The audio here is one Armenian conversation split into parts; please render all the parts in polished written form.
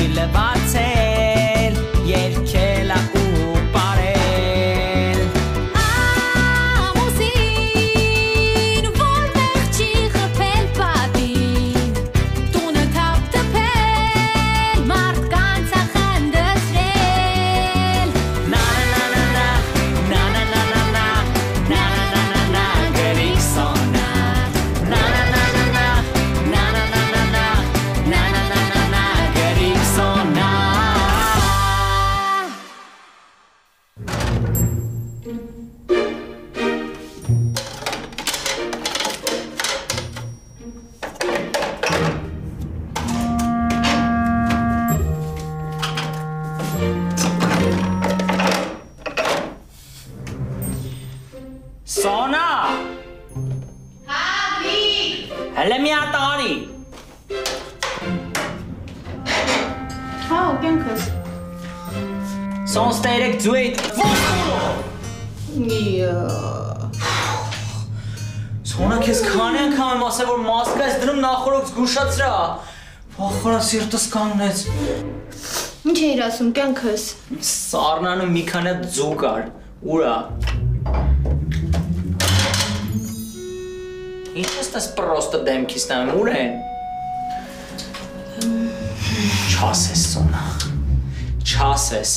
չլվացել երկելա ու բարել Ամուսին որտեղ չի խփել պատին տունը թափթփել մարդկանց ախնդրել Na na na na na na na na na na na na na na գրիկ սոնա Na na na na na na na na na na na na na na na գրիկ սոնա Սոնա Հələ մի հատ արի Հա, կյանքս։ Սոն ստերեք ձույտ Սոնա քեզ քանի անգամ եմ ասել որ մասկա ես դնում նախորդ զգուշացրա Վախորա սիրտս կանգնեց Ինչ էիր ասում, կյանքս։ Սառնանում մի քանի հատ ձու կար Ուրա Ինչ ես տես պրոստը դեմքիս նայում, ուր են Չասես Սոնա Չասես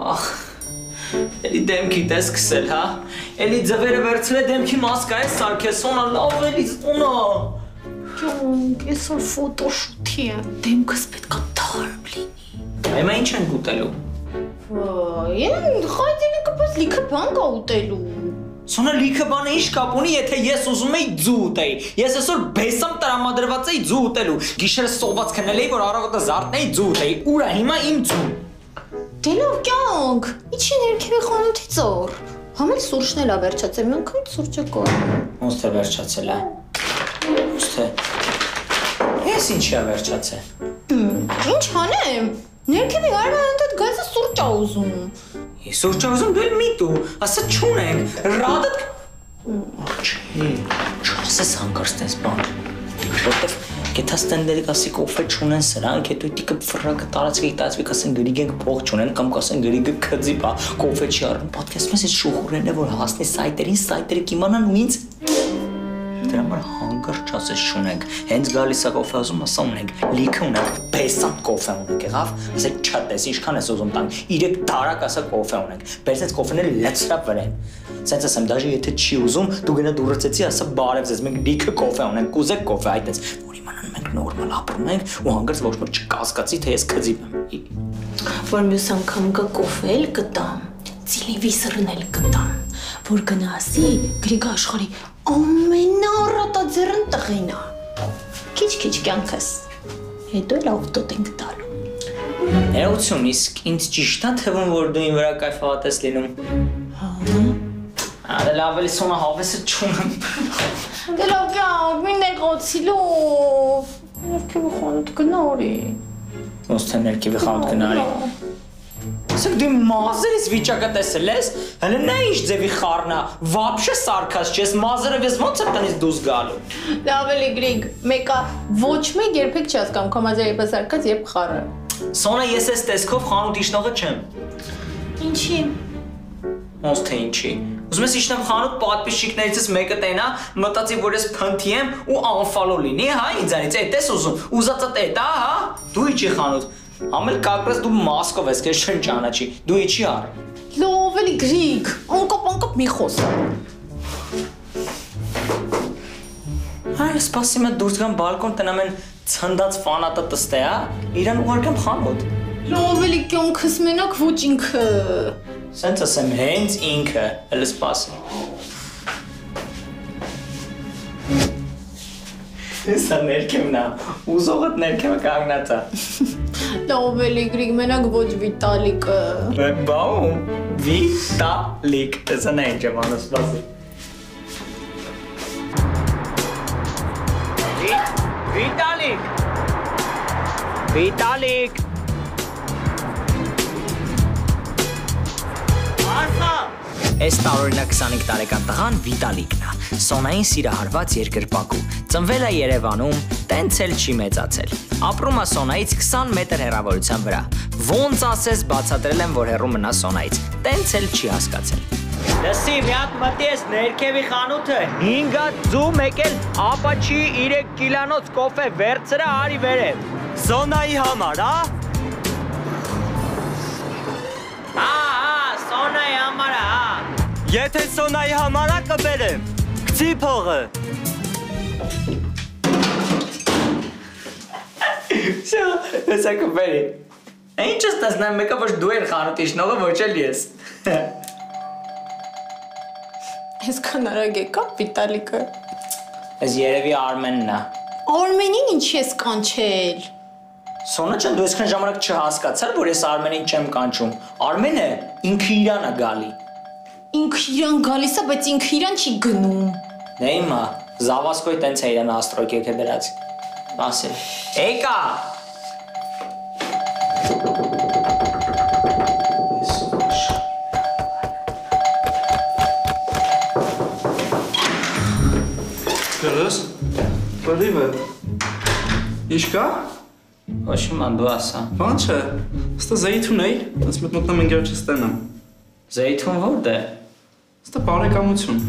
Ախ Էլի դեմքի տես կսել, հա Էլի ձվերը վերցել է դեմքի մասկա ես սարքես Սոնա լավ էլի Սոնա Կյանք, այսօր ֆոտոշութի է, դեմքս պետքա թարմ լինի։ Հիմա ինչ ենք ուտելու Վայ, խայտելը կպես լիքը բան կա ուտելու։ Սոնա լիքը բանը ինչ կապ ունի, եթե ես ուզում էի ձու ուտեի Ես այսօր բեսամ տրամադրված էի ձու ուտելու Գիշերը սոված քնել էի, որ առավոտը զարթնեի ձու ուտեի Ուրա հիմա իմ ձու Դե լավ կյանք, ինչի ներքևի խանութի ծոր։ Համել սուրճն էլ ա վերջացել, մի անգամ սուրճը կա։ Ոնց թե վերջացել է Ոնց թե Ես ինչի ա վերջացել Ինչ հանեմ, ներքևի արվանդ այդ գազը սուրճ ա ուզում։ Ես սուրճ ա ուզում դու էլ մի տու, ասա չունենք, ռադդ Չի, չասես հանգարստ ես բան Որտև Գետա ստենդերի կասի կոֆե չունեն սրանք, հետո տիկը ֆրակը տարածքի տածվի կասեն գրիգ ենք փող չունեն կամ կասեն գրիգը քծի բա, կոֆե չի առնում, պատկերացնում ես այս շուխուրներն է որ հասնի սայտերը կիմանան ու ինձ Դրա համար հանգարց չասես չունենք, հենց գալիս ա կոֆե ուզում ասա ունենք, լիքը ունենք, բեսանտ կոֆե ունենք եղավ, ասեք չատես, ինչքան ես ուզում տանք, 3 դարակ ասա կոֆե ունենք, բերես այս կոֆեները լցրապ վրեն Սենց ասեմ, դաժե եթե չի ուզում, դու գնա դուրացեցի, ասա բարև ձեզ, մենք լիքը կոֆե ունենք, կուզեք կոֆե այդպես, որ իմանան մենք նորմալ ապրում ենք ու հանգարց ոչ մեկ չկասկածի, թե ես քծիպ եմ Որ մյուս անգամ կա կոֆե էլ կտամ, ծիլիվիսրն էլ կտամ, որ գնասի գրիգ աշխարի ամենառատաձեռն տղին ա Քիչ-քիչ կյանքս, հետո էլ ավտոտ ենք տալու Ներողություն, իսկ ինձ ճիշտ ա թվում, որ դու իմ վրա կայֆավատ ես լինում Դե լավ էլի Սոնա հավեսը չունեմ Դե լավ կյանք, մի ներկոցիլով Ներքևի խանութ գնարի Ոնց թե ներքևի խանութ գնարի Ասեք դու մազերից վիճակը տեսել ես, հələ նա ինչ ձևի խառնա, վաբշե սարքած չես, մազերը ես ոնց եմ տնից դուրս գալու Լավ էլի գրիգ, մեկա ոչ մեկ երբեք չի հասկանում, քո մազերը երբ սարքած, երբ խառը Սոնա ես այս տեսքով խանութ իշխնողը չեմ Ինչի։ Ոնց թե ինչի Ուզում ես իշխնեմ խանութ պատպիսչիկներիցս մեկը տենա, մտածի որ ես փնթի եմ ու անֆալո լինի, հա ինձանից, էդ ես ուզում, ուզածդ էդ, հա, դու իջի խանութ Համել կակրես դու մասկով ես, կեզ չեն ճանաչի, դու իջի առ Լավ էլի գրիգ, անկապ մի խոս Հայր սպասի մը դուրս գամ բալկոն տնամ են ծնդած վանատը տստե, հա, իրան ուղարկեմ խանութ Լավ էլի կյանքս մենակ ոչ ինքը Սենց ասեմ հենց ինքը, էլ սպասի Սա ներքևն է, ուզողըտ ներքևը կաղնած է Լավ էլի գրիգ, մենակ ոչ վիտալիկը Բաում, վիտալիկ, տեսա նա ինչ եմ անը սպասի Վիտալիկ Վիտալիկ Արխա Այս տարօրինակ 25 տարեկան տղան Վիտալիկն է, Սոնային սիրահարված երկրպագու, ծնվել է Երևանում, տենց էլ չի մեծացել։ Ապրում է Սոնայից 20 մետր հեռավորության վրա։ Ոնց ասես բացատրել եմ, որ հեռու մնա Սոնայից, տենց էլ չի հասկացել։ Լսի, մի հատ մտի ես ներքևի խանութը, 5 հատ ձու, մեկ էլ ապաչի 3 կիլանոց կոֆե վերցրա արի վերև։ Սոնայի համար, հա? Սոնայի համար է, հա։ Եթե Սոնայի համար է կբերեմ, գցի փողը։ Շա, հեսա կբերի։ Ինչ ես տեսնեմ, մեկը ոչ դու են խանութի շնողը, ոչ էլ ես։ Ես քնարագ եկա Վիտալիկը։ Ես երևի Արմենն է։ Արմենին ինչ ես կանչել։ Սոնա ջան, դու այսքան ժամանակ չհասկացար, որ ես Արմենին չեմ կանչում։ Արմենը ինքը իրան է գալի։ Ինքը իրան գալիս է, բայց ինքը իրան չի գնում։ Դե հիմա, Զավասկոյ տենց է իրան աստրոկեկ է դրած։ Ասել, եկա։ Գրես, բրիվ է, ինչ կա? Ոչ իման դու ասա։ Բան չէ, ստա զեյթուն էի, ես մտնեմ ընգեր չստենամ։ Զեյթուն որդ է։ Ստա բարեկամություն։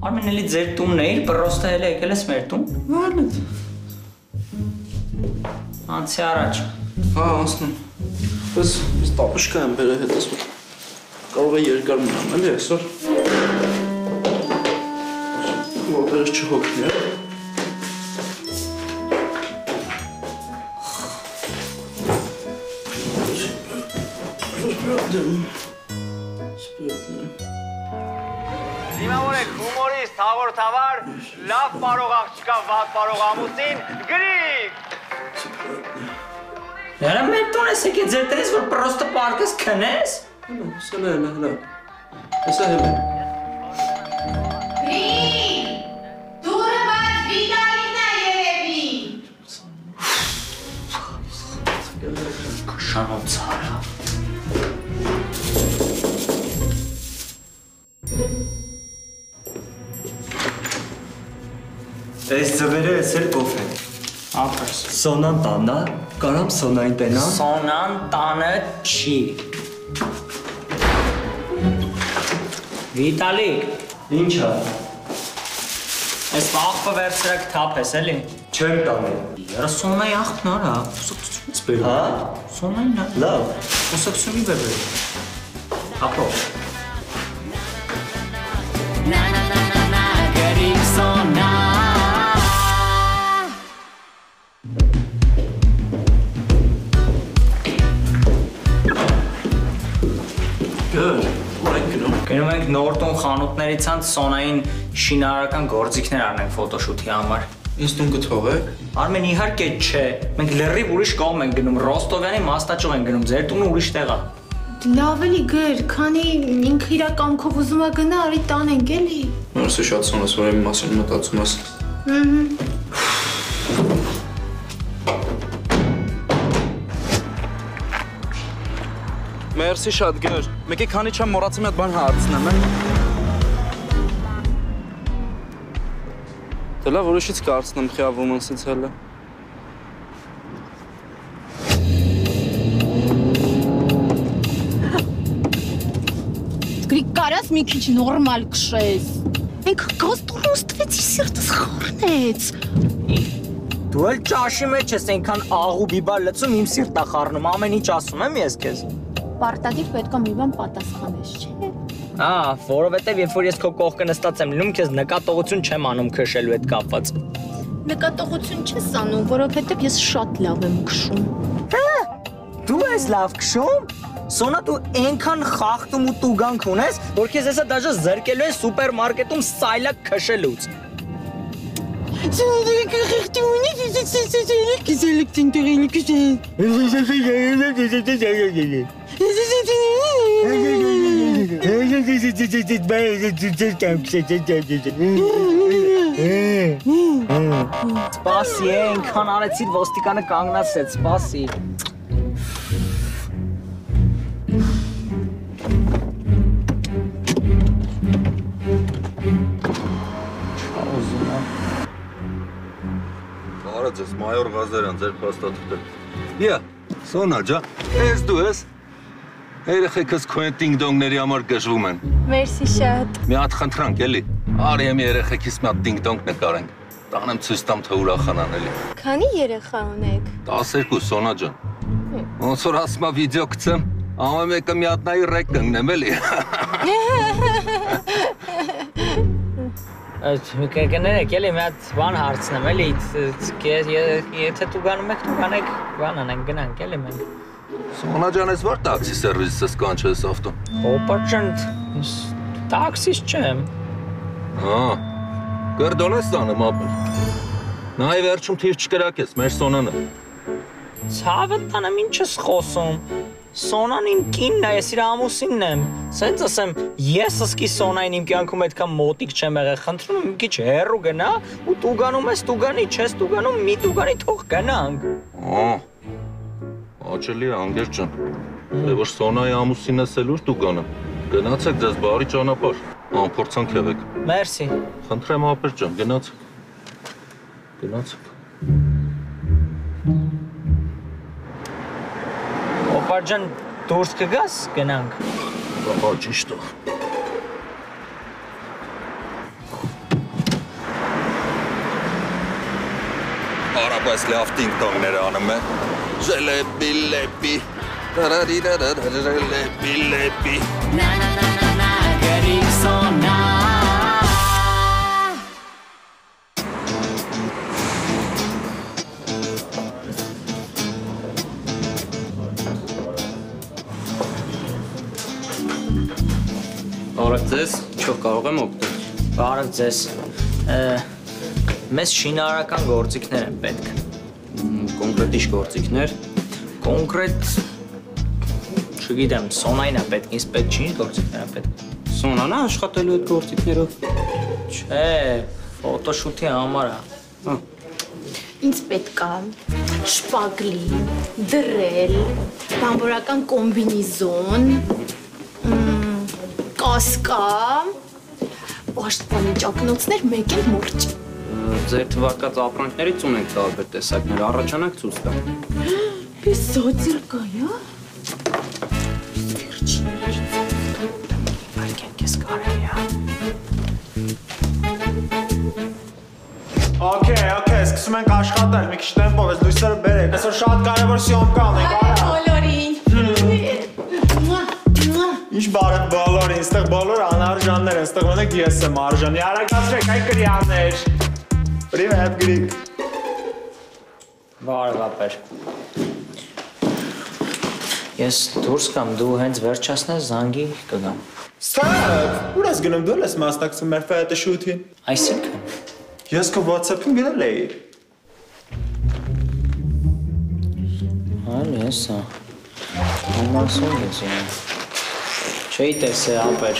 Արմեն էլի ձեր տունն էիր, պրոստը էլ եկել ես մեր տուն։ Վարլետ։ Անցի առաջ։ Հա, անցնում։ Ես տապշկա եմ բերը հետս, որ կարող է երկար մնամ, էլի այսօր։ Որպես չհոգնի է։ Դիմավորեք հումորիստ, հաղորդավար, լավ պարող աղջկա, վատ պարող ամուսին, գրիկ։ Հələ մեր տուն ես եկել ձեր տնից, որ պրոստը պարկես քնես։ Հələ, հեսա հել է։ Դուրը բաց Վիտալիկն է երևի։ Կշանոց արա։ Այս ձվերը ես էլ կոֆե։ Ապրս։ Սոնան տանա, կարամ Սոնային տենա։ Սոնան տանը չի։ Վիտալիկ, Ինչա, այս աղբը վերցրակ թափ ես էլի։ չեմ տանել։ Երը Սոնայի աղբն արա, ուսակցություն ես բերում։ Հա, Սոնային է։ լավ, Ուսակցությունի բերում։ Ապրո։ գրիկ Սոնա Գր, որ ենք գնում։ Գնում ենք Նորտոն խանութներից անց Սոնային շինարարական գործիքներ առնենք ֆոտոշութի համար։ Ինձ տուն կթողեք։ Արմեն իհարկե չէ, մենք լրիվ ուրիշ կողմ ենք գնում, Ռոստովյանի մաստաճյուղ ենք գնում, ձեր տունը ուրիշ տեղ է։ Լավ էլի գր, քանի ինքը իր կամքով ուզում է գնա, արի տանենք էլի։ Որս է շատ սոնես, որ իմ մասին մտածում ես։ Մերսի շատ գր, մեկի քանի չեմ մորացում այդ բան հարցնեմ, է։ Դե լավ, ուրիշից կարծնեմ խիավում ընսից հելը։ Գրիկ կարաս մի քիչ նորմալ քշես։ Մենք գաստորն ստվեցի սիրտս խառնեց։ Դու էլ ճաշի մեջ ես այնքան աղու բիբար լցում, իմ սիրտը խառնում, ամեն ինչ ասում եմ ես քեզ։ Պարտադիր պետքա մի բան պատասխանես, չէ՞։ Որովհետև երբ որ ես քո կողքը նստած եմ լինում, քեզ նկատողություն չեմ անում քշելու հետ կապված։ Նկատողություն չես անում, որովհետև ես շատ լավ եմ քշում։ Դու ես լավ քշում։ Սոնա դու այնքան խախտում ու տուգանք ունես, որ քեզ հեսա դաժե զրկելու են սուպերմարկետում սայլակ քշելուց։ Սպասի, այնքան արեցիր ոստիկանը կանգնացրեց, սպասի։ ձեզ մայոր Ղազարյան, ձեր փաստաթղթը։ Իա, Սոնա ջան, ես դու ես։ Երեխեքս քո են դինգ-դոնգների համար գժվում են։ Մերսի շատ։ Մի հատ խնդրանք էլի։ Արի եմ երեխեքիս մի հատ դինգ-դոնգ նկարենք։ Տանեմ ցույց տամ թե ուրախանան էլի։ Քանի երեխա ունեք։ 12 Սոնա ջան։ Ոնց որ ասма վիդեո գցեմ, ամեն մեկը մի հատ նայի ռեկ կընկնեմ էլի։ Կներեք, էլի մի հատ բան հարցնեմ, էլի, եթե դու գանում եք, դու կանեք, բան անենք, գնանք, էլի մենք։ Սոնա ջան, ես վար տաքսի սերվիսից կանչես ավտոն։ Օպա ջան, տաքսիստ չեմ։ Գերդոն ես տանեմ ապել։ Նայ վերջում թիվ չկրակես, մեր Սոնանը։ Ցավը տանեմ, ինչ ես խոսում։ Սոնան իմ կինն է, ես իր ամուսինն եմ։ Սենց ասեմ, ես ըսկի Սոնային իմ կյանքում այդքան մոտիկ չեմ եղել, խնդրում եմ մի քիչ հեռու գնա, ու դու գանում ես, դու գանի, չես դու գանում, մի դու գանի, թող գնանք։ Աճելի է, անգեր ջան։ Դե որ Սոնայի ամուսինն ես էլ ուր դու գանա։ Գնացեք ձեզ բարի ճանապարհ, անփորձանք եղեք։ Մերսի։ Խնդրեմ ապեր ջան, գնացեք։ Գնացեք։ Օպա ջան, դուրս կգաս, գնանք։ Բաբա ճիշտ է։ Արաբայս լավ տինգ-տոնգներ անում է։ Ժելեպի լեպի, ժելեպի լեպի։ Na na na na na, գրիգ Սոնա։ Բարև ձեզ, ինչով կարող եմ օգնել։ Բարև ձեզ։ Մեզ շինարարական գործիքներ են պետք։ Կոնկրետ ինչ գործիքներ։ Կոնկրետ չգիտեմ, Սոնային է պետք, ինձ պետք չի, ինչ գործիքներ են պետք։ Սոնան է աշխատելու այդ գործիքներով։ Չէ, ֆոտոշութի համար է։ Ինձ պետք է շպագլի, դրել, բանվորական կոմբինիզոն, կասկա, պաշտպանի ճակնոցներ, մեկ էլ մուրճ։ Ձեր թվարկած ապրանքներից ունենք տարբեր տեսակներ, առաջանակ ցույց տամ։ Պես զոդիլ կա, յա։ Okay, սկսում ենք աշխատել, մի քիչ տեմպով ես լույսերը բերեք։ Այսօր շատ կարևոր սյոմկա ունենք, արա։ Բոլորին։ Ինչ բարև բոլորին, այստեղ բոլոր անարժաններ են, այստեղ ունեք ես եմ արժանի։ Արագացրեք, այ կրիաներ։ Պրիվետ, գրիկ։ Բարև ապեր։ Ես դուրս կամ դու հենց վերջացնես զանգի կգամ։ Ստապ, ուր ես գնում դու ես մասնակցում մեր ֆոտոշութին։ Այսինքն։ Ես քո WhatsApp-ին գրել էի։ Հան եսա։ Ամասում ես ինը։ Չէի տեսել ապեր։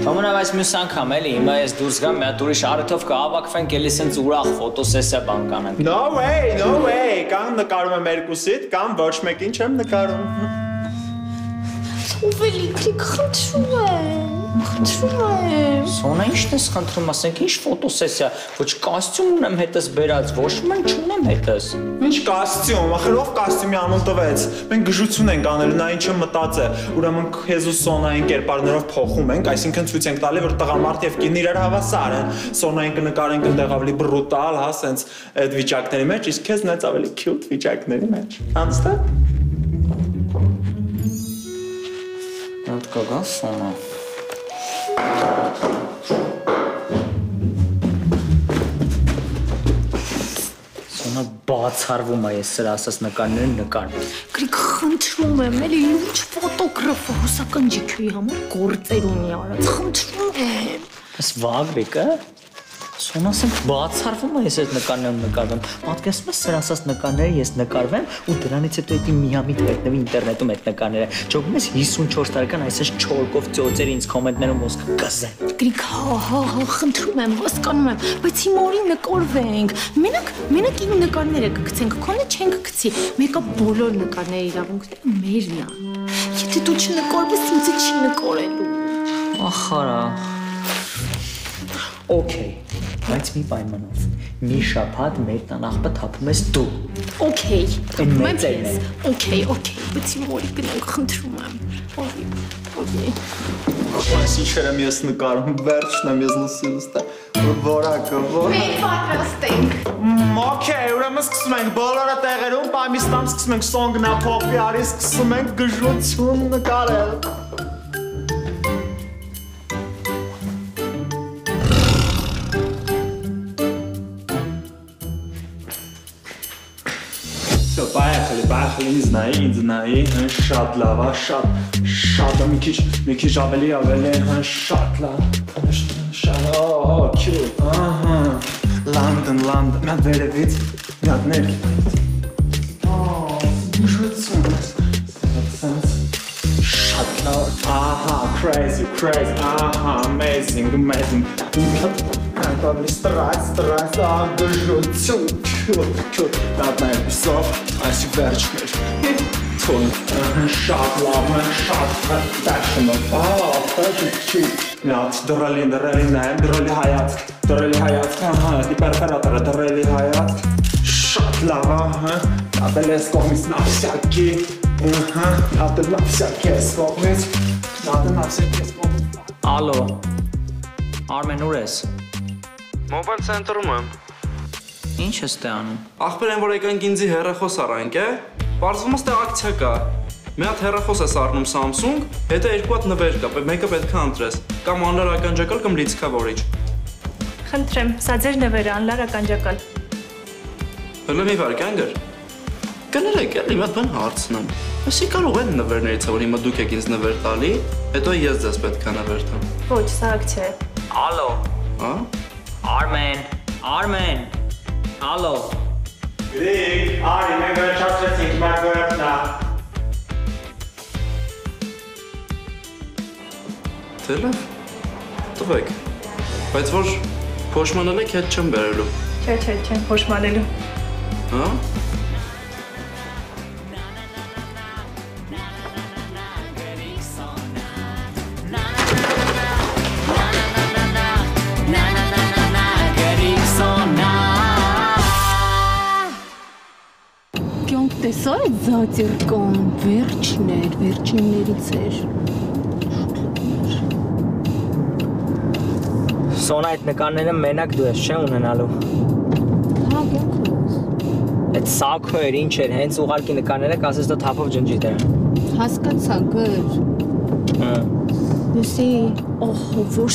Ամենավ այս մյուս անգամ էլի, հիմա ես դուրս գամ, մի հատ ուրիշ առիթով կհավաքվենք, էլի սենց ուրախ ֆոտոսեսիա բան կանենք։ No way, կամ նկարում եմ երկուսիդ, կամ ոչ մեկին չեմ նկարում։ Ուվելի, գրիգ, խնդրում եմ։ Սոնա ինչն ես խնդրում, ասենք ինչ ֆոտոսեսիա, ոչ կոստյում ունեմ հետս բերած, ոչ ման չունեմ հետս։ Ինչ կոստյում, ախր ով կոստյումի անուն տվեց։ Մենք գժություն ենք անելու, նա ինչը մտածե։ Ուրեմն քեզ ու Սոնային կերպարներով փոխում ենք, այսինքն ցույց ենք տալի, որ տղամարդ եւ կին իրար հավասար են։ Սոնային կնկարենք այնտեղ ավելի բրուտալ, հա, սենց այդ վիճակների մեջ, իսկ քեզ նայած ավելի cute վիճակների մեջ։ Understand? Այդ կգա Սոնա։ Սոնա բացառվում է ես սրա ասած նկարներն նկարում։ Գրիգ, խնդրում եմ, էլի ինչ ֆոտոգրաֆը ռուսական GQ-ի համար գործեր ունի արած, խնդրում եմ։ Այս վագրիկը Սոնասը բացառվում է ես այդ նկարներում նկարվեմ։ Պատկերացնում ես սրա ասած նկարները ես նկարվեմ ու դրանից հետո էդի միամիտ հայտնվի ինտերնետում այդ նկարները։ Ճոգում ես 54 տարեկան այսպես չորկով ծոցեր ինձ կոմենտներում ոսկ կզեն։ Գրիգ, հա, խնդրում եմ, հասկանում եմ, բայց հիմա օրին նկարվենք։ Մենակ իմ նկարները կգցենք, քոնը չենք գցի։ Մեկը բոլոր նկարների իրավունքները մերն է։ Եթե դու չնկարվես, ինձ չի նկարելու։ Ախարա։ Okay, Բայց մի պայմանով։ Մի շաբաթ մեր տան աղբը թափում ես դու։ Okay։ Այն մեծերն են։ Okay, բայց մորի գնանք խնդրում եմ։ Օի։ Այս ինչեր եմ ես նկարում, վերջն եմ ես լսում ստա։ Որակը, որ։ Մենք պատրաստ ենք։ Okay, ուրեմն սկսում ենք բոլորը տեղերում, պամիստամ սկսում ենք սոնգնա փոխվի արի սկսում ենք գժություն նկարել։ Всё, поехали, не знаю, շատ լավ, շատ մի քիչ ավելի, շատ լավ, շատ, cute, ահա, London, մի վերևից, մի հատ ներքև, բուժություն, շատ լավ, ահա, crazy, ահա, amazing, մի հատ ավելի ստրայց, բուժություն, cute, դատ նայր պիսով, այսի վերջներ, թոն, շատ լավ, շատ fashion-ով, cute, մի հատ դրելի նայեմ, դրելի հայացք, ահա, դիպերֆերատորը դրելի հայացք, շատ լավ, ահա, ապել ես կողմից նավսյակի, ահա, ապել նավսյակի ես կողմից, Ալո, Արմեն ուր ես։ Մոբայլ ցենտրում եմ։ Ինչ ես տե անում։ Ախպեր են որ եկանք ինձի հեռախոս առանք է։ Պարզվում է ստե ակցիա կա։ Մի հատ հեռախոս ես առնում Samsung, հետո երկու հատ նվեր կա, մեկը պետք է ընտրես։ Կամ անլար ականջակալ կամ լիցքավորիչ։ Խնդրեմ, սա ձեր նվերը, անլար ականջակալ։ Հələ մի վարքան գր։ Կներեք, էլի մի հատ բան հարցնեմ։ Այսի կարող են նվերներից, որ հիմա դուք եք ինձ նվեր տալի, հետո ես ձեզ պետք է նվեր տամ։ Ոչ, սա ակցիա է։ Ալո, Հա։ Արմեն, ալո։ Գրիկ, արի, մենք վերջացրեցինք, մեր վերջնա։ Դե լավ, տվեք, բայց որ փոշմանել եք հետ չեմ բերելու։ Չէ, չեմ փոշմանելու։ Հա։ Կյանք տեսա է զատիրկան, վերջիններից էր։ Սոնա այդ նկարները մենակ դու ես չէ ունենալու։ Հա, կյանք ես։ Այդ սակո էր, ինչ էր, հենց ուղարկի նկարները կասես դու թափով ջնջի դեր։ Հասկացա, գր։ Լսի, որ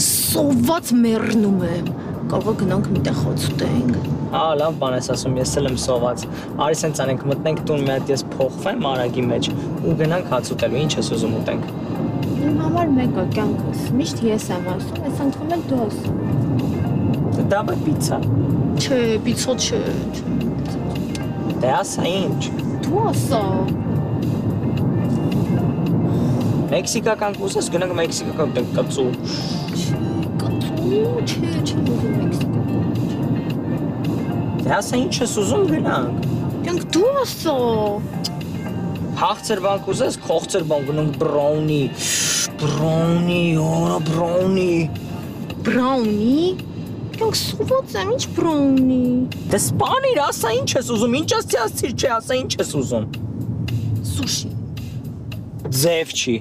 սոված մեռնում եմ։ Կարող է գնանք մի տեղ խոց ուտենք։ Հա, լավ բան ես ասում, ես էլ եմ սոված։ Արի սենց անենք, մտնենք տուն մի հատ ես փոխվեմ արագի մեջ ու գնանք հաց ուտելու, ինչ ես ուզում ուտենք։ Իմ համար մեկը կյանքս, միշտ ես եմ ասում, այս անգամ էլ դու ասում։ Դա բա պիցա։ Չէ, պիցա չէ։ Դե ասա ինչ։ Դու ասա։ Մեքսիկական կուզես, գնանք մեքսիկական ուտենք կծու։ Չէ, ուզում մեքսիկական։ Դե ասա ինչ ես ուզում գնանք։ Կյանք դու ասա։ Հաղցր բան կուզես, խողցր բան գնանք բրաունի։ Բրաունի։ Կյանք սոված եմ, ինչ բրաունի։ Դե սպանիր, ասա ինչ ես ուզում, ինչ ասցիր չէ, ասա ինչ ես ուզում։ Սուշի։ Ձև չի,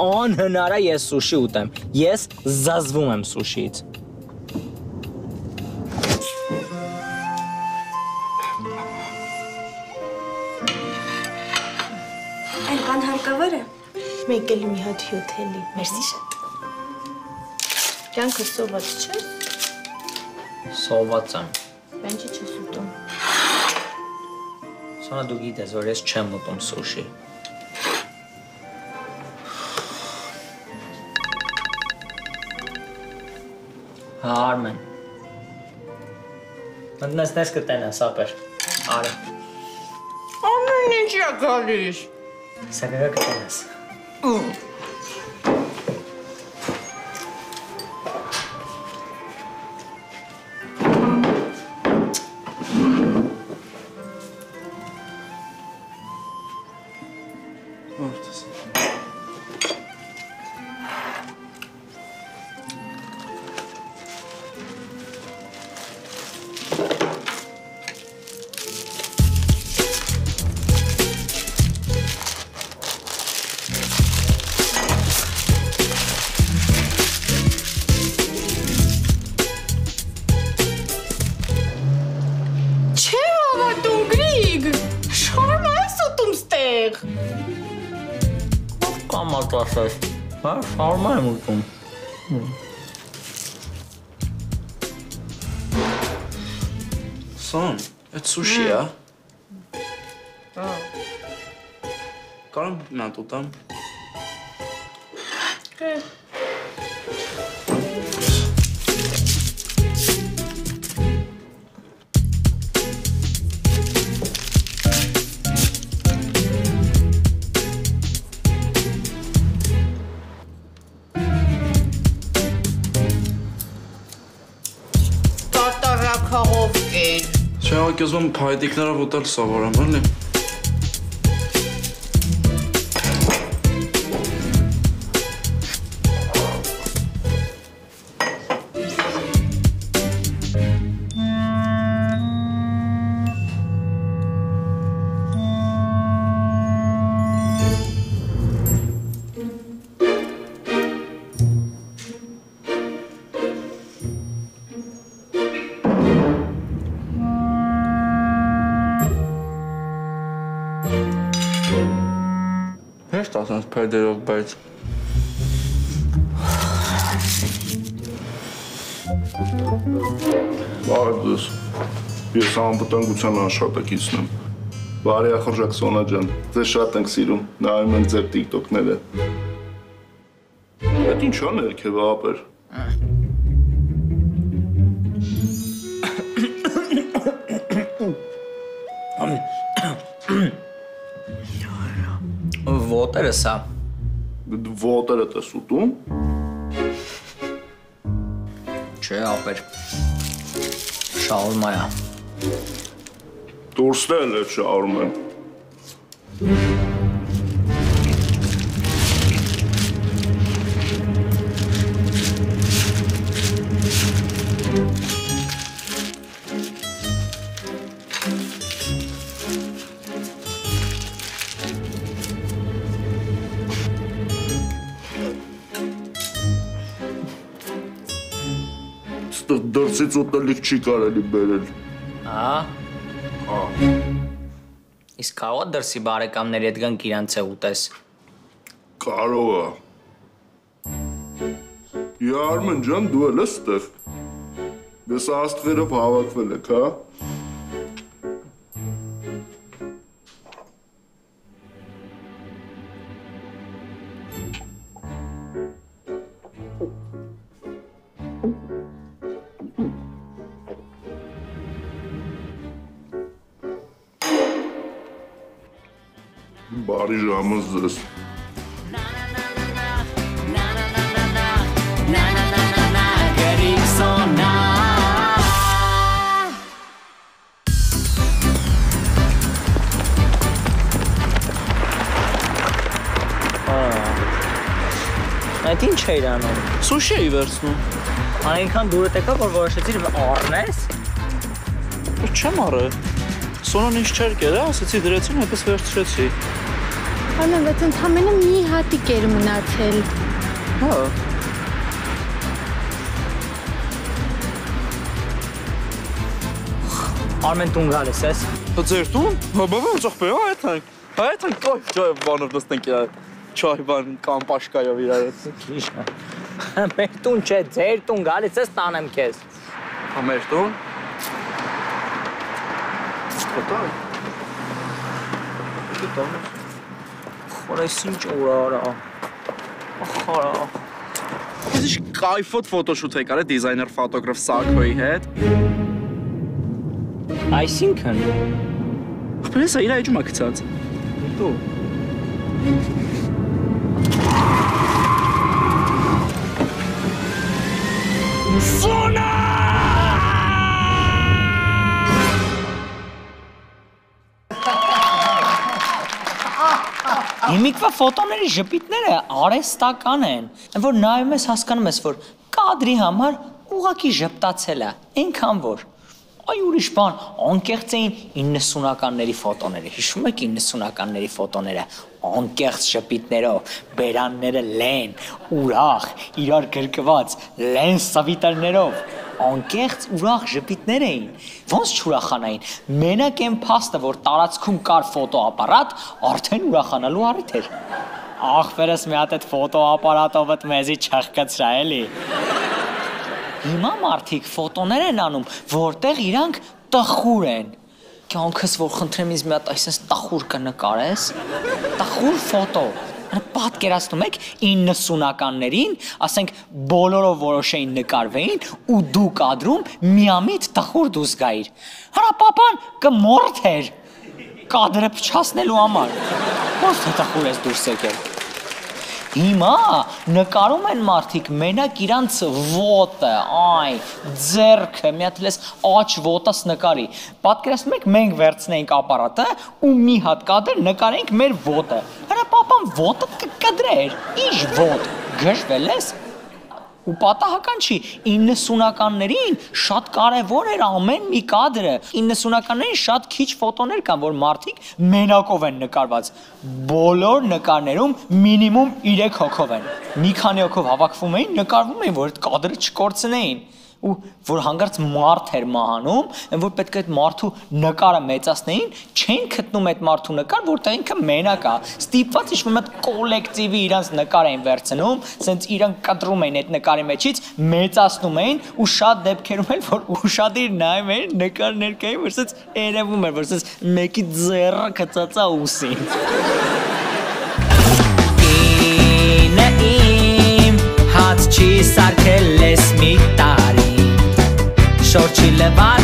անհնար է ես սուշի ուտեմ, ես զազվում եմ սուշիից։ Այն բան հարկավոր է։ Մեկ էլ մի հատ հյութելի, մերսի շատ։ Կյանքը սոված չես։ Սոված եմ։ Բենջի չես ուտում։ Սոնա դու գիտես, որ ես չեմ ուտում սուշի։ Հա, Արմեն։ Մտնես կտենես, ապեր։ Արը։ Ամեն ինչ է գալիս։ Սակագա կտենես։ համար տասես։ Հա, շարմա եմ ուտում։ Son, այդ սուշի է։ Կարամ մատ ուտամ։ Տատարակաղով կեր։ Չէ, ակեզում փայտիկներով ուտել սովորեմ, էլի։ Հեշտ ասանց պայդերով, բայց Բարև ձեզ, ես անվտանգության աշխատակիցն եմ։ Բարի ախորժակ Սոնա ջան, ձեզ շատ ենք սիրում, նայում ենք ձեր տիկտոկները։ Այդ ինչ ա ներքևը ապեր։ Ոտերը սա։ Ոտերը ես ուտում։ Չէ, ապեր։ Շաուրմա է։ Դուրսն էլ շաուրմա։ Դրսից ուտելիք չի կարելի բերել։ Հա։ Հա։ Իսկ կարող է դրսի բարեկամների հետ գանք իրանց է ուտես։ Կարող է։ Արմեն ջան, դու էլ ես ստեղ։ Դες աստղերով հավաքվել եք, հա։ Բարի ժամը ձեզ։ Գրիգ Սոնա Այդ ինչ էիր անում։ Սուշի էի վերցնում։ Այնքան դուրդ եկա, որ որոշեցիր առնես։ Չեմ առել։ Սոնան ինչ չեր կերը, ասեցի դրեցին, հետս վերցրեցի։ Արմեն, բայց ընդամենը մի հատիկ էր մնացել։ Հա։ Արմեն տուն գալիս ես։ Ձեր տուն։ Հա, բավական ծախպե, այդ ենք կայ բանով նստենք իրար։ Չայ բան կամ պաշկայով իրար հետ։ Ճիշտ է։ Մեր տուն չէ, ձեր տուն գալիս ես տանեմ քեզ։ Հա, մեր տուն։ Կտա։ Խորես ինչ օր արա։ Ախարա։ Ես ինչ կայֆոտ ֆոտոշութ եք արել դիզայներ ֆոտոգրաֆ Սակոյի հետ։ Այսինքն։ Ախպերես է իրա էջում ա գցած։ Դու։ Սոնա! Հիմիկվա ֆոտոների ժպիտները արեստական են, որ նայում ես հասկանում ես, որ կադրի համար ուղակի ժպտացել է, այնքան որ։ Այ ուրիշ բան, անկեղծ էին 90-ականների ֆոտոները, հիշում եք 90-ականների ֆոտոները, անկեղծ ժպիտներով, բերանները լեն, ուրախ, իրար գրկված, լեն սավիտարներով, անկեղծ ուրախ ժպիտներ էին, ոնց չուրախանային, մենակ այն փաստը, որ տարածքում կար ֆոտոապարատ, արդեն ուրախանալու առիթ էր։ ախպերս մի հատ այդ ֆոտոապարատով այդ մեզի չխկացրա էլի։ Հիմա մարդիկ ֆոտոներ են անում, որտեղ իրանք տխուր են։ Կյանքս որ խնդրեմ ինձ մի հատ այսպես տխուր կնկարես, տխուր ֆոտո։ Պատկերացնում եք 90-ականներին, ասենք բոլորը որոշ էին նկարվեին ու դու կադրում միամիտ տխուր դուրս գայիր։ Հրա պապան կմորթեր կադրը փչացնելու համար։ Ո՞վ տխուր ես դուրս եկել։ Հիմա նկարում են մարդիկ մենակ իրանց ոտը, այ, ձեռքը, մի հատ լես աչ ոտս նկարի։ Պատկերացնում եք մենք վերցնենք ապարատը ու մի հատ կադր նկարենք մեր ոտը։ Հրա պապան ոտը կկդրեր, ինչ ոտ, գժվել ես։ Ու պատահական չի, 90-ականներին շատ կարևոր էր ամեն մի կադրը, 90-ականներին շատ քիչ ֆոտոներ կան, որ մարդիկ մենակով են նկարված, բոլոր նկարներում մինիմում 3 հոգով են, մի քանի հոգով հավաքվում էին, նկարվում էին, որ այդ կադրը չկորցնեին, ու որ հանգարց մարդ էր մահանում, որ պետք է այդ մարդու նկարը մեծացնեին, չեն գտնում այդ մարդու նկար, որտեղ ինքը մենակ է, ստիպված ինչ-որ մի կոլեկտիվի իրանց նկար էին վերցնում, սենց իրանք կտրում էին այդ նկարի մեջից, մեծացնում էին ու շատ դեպքերում էլ որ ուշադիր նայում էին նկարներ կային, որ սենց երևում էր, որ սենց մեկի ձեռը գծած է ուսին։ Հաց չի սարքել ես մի տարի Շորչի լվար